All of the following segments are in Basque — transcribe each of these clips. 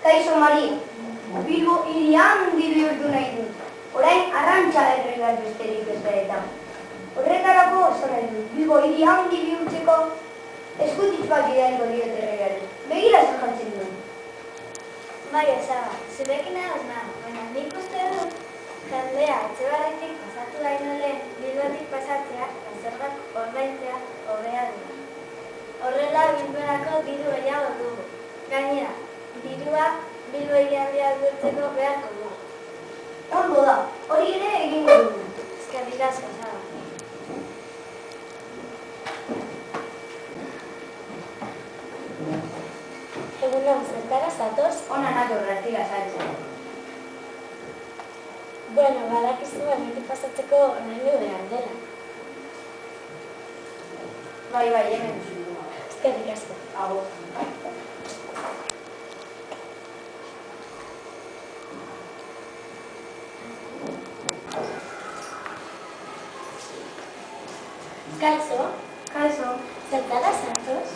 Kaixo Mari, Bilbo hirian bihurtu nahi dut. Orain Arrantza erregal besterik ez da eta. Horretarako oso nahi dut. Bilbo hirian bihurtzeko eskutitz bat bidaliko diot erregali. Begira ez jantzen duen. Bai, Osaba, zurekin ahoz nago, baina nik uste dut jendea Etxebarritik pasatu baino lehen Bilbotik pasatzea, zergak ordaintzea hobea dira. Horrela Bilborako diru gehiago dugu. Gainera, dirua Bilbo hirialdea bihurtzeko beharko dugu. Ondo da, hori ere egingo dugu. Eskerrik asko, Osaba. Egunon, zertara zatoz? Ona nato ratira saltzen. Bueno, badakizu hemendik pasatzeko oraindik behar dela. Bai, hemen duzu. Eskerrik asko. Agur. Kaixo. Zertara zatoz?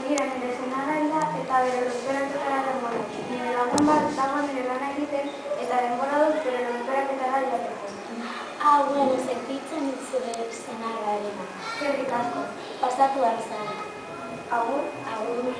Gira nire zenagaila eta bere luzperaketara denbora. Nire lagun bat dago nire lana egiten eta denbora dut bere luzperaketara joateko. Bueno, sentitzen dut zure zenarrarena. Eskerrik asko. Pasatu arzara. Agur. Agur.